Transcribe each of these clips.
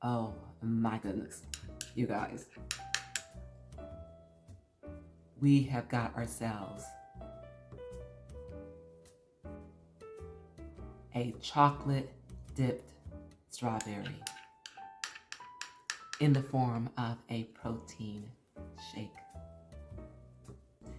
Oh my goodness, you guys. We have got ourselves a chocolate dipped strawberry in the form of a protein shake.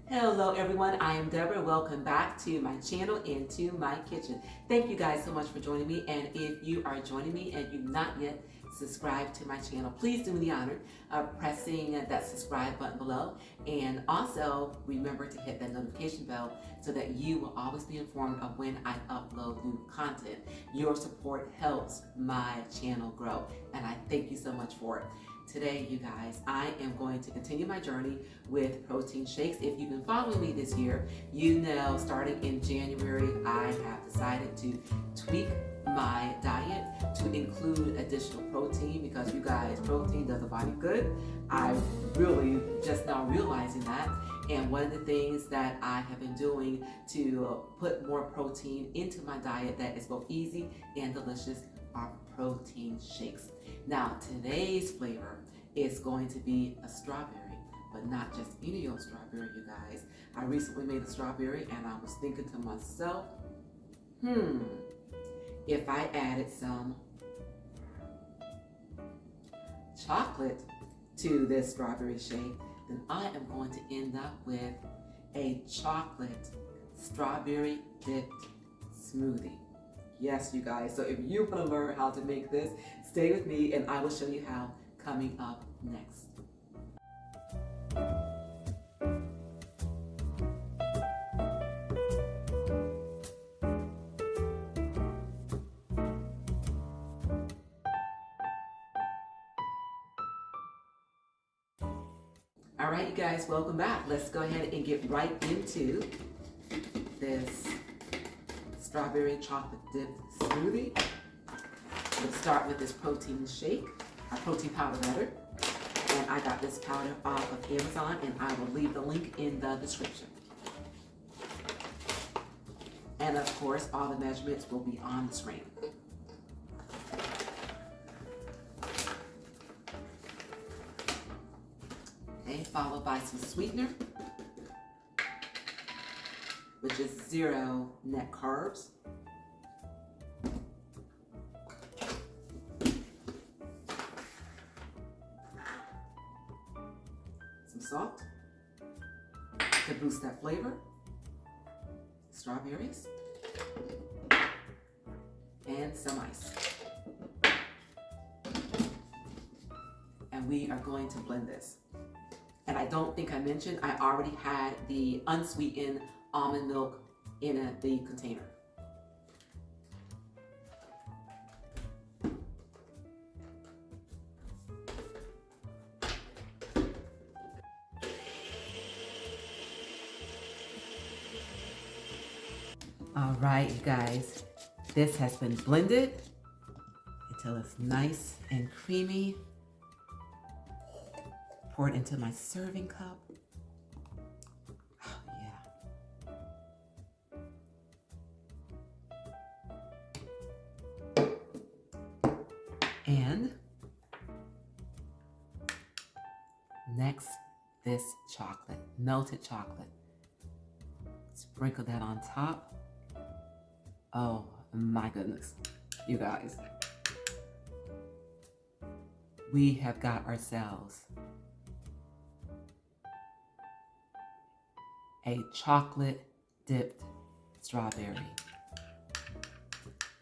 Hello everyone, I am Deborah. Welcome back to my channel and to my kitchen. Thank you guys so much for joining me, and if you are joining me and you've not yet subscribed to my channel, please do me the honor of pressing that subscribe button below, and also remember to hit that notification bell so that you will always be informed of when I upload new content. Your support helps my channel grow, and I thank you so much for it. Today, you guys, I am going to continue my journey with protein shakes. If you've been following me this year, you know starting in January, I have decided to tweak my diet to include additional protein because you guys, protein does the body good. I'm really just now realizing that. And one of the things that I have been doing to put more protein into my diet that is both easy and delicious are protein shakes. Now, today's flavor is going to be a strawberry, but not just any old strawberry, you guys. I recently made a strawberry and I was thinking to myself, if I added some chocolate to this strawberry shake, then I am going to end up with a chocolate strawberry dipped smoothie. Yes, you guys, so if you want to learn how to make this, stay with me and I will show you how coming up next. All right, you guys, welcome back. Let's go ahead and get right into this strawberry chocolate dipped smoothie. Let's start with this protein shake, protein powder rather. And I got this powder off of Amazon, and I will leave the link in the description. And of course, all the measurements will be on the screen. Okay, followed by some sweetener, which is 0 net carbs. Some salt to boost that flavor. Strawberries. And some ice. And we are going to blend this. And I don't think I mentioned, I already had the unsweetened almond milk in the container. All right, you guys, this has been blended until it's nice and creamy. Pour it into my serving cup. Oh, yeah. And next, this chocolate, melted chocolate. Sprinkle that on top. Oh my goodness, you guys. We have got ourselves a chocolate dipped strawberry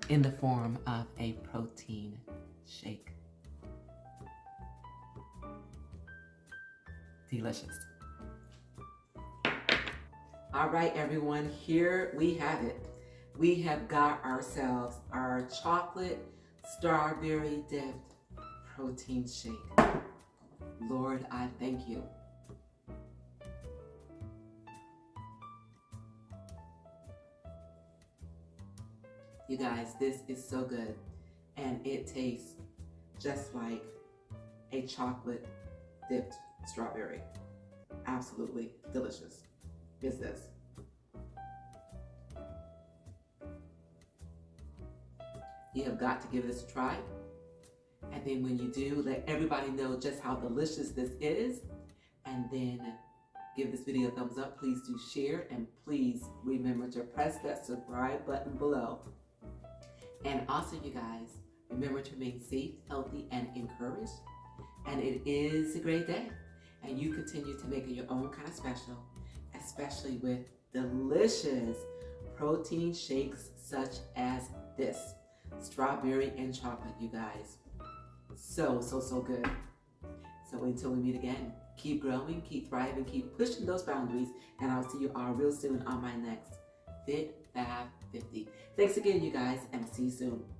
in the form of a protein shake. Delicious. All right, everyone, here we have it. We have got ourselves our chocolate strawberry dipped protein shake. Lord, I thank you. You guys, this is so good, and it tastes just like a chocolate dipped strawberry. Absolutely delicious is this. You have got to give this a try. And then when you do, let everybody know just how delicious this is. And then give this video a thumbs up. Please do share, and please remember to press that subscribe button below. And also, you guys, remember to remain safe, healthy, and encouraged. And it is a great day. And you continue to make it your own kind of special, especially with delicious protein shakes such as this. Strawberry and chocolate, you guys. So good. So until we meet again, keep growing, keep thriving, keep pushing those boundaries, and I'll see you all real soon on my next Fit Fab 50. Thanks again, you guys, and see you soon.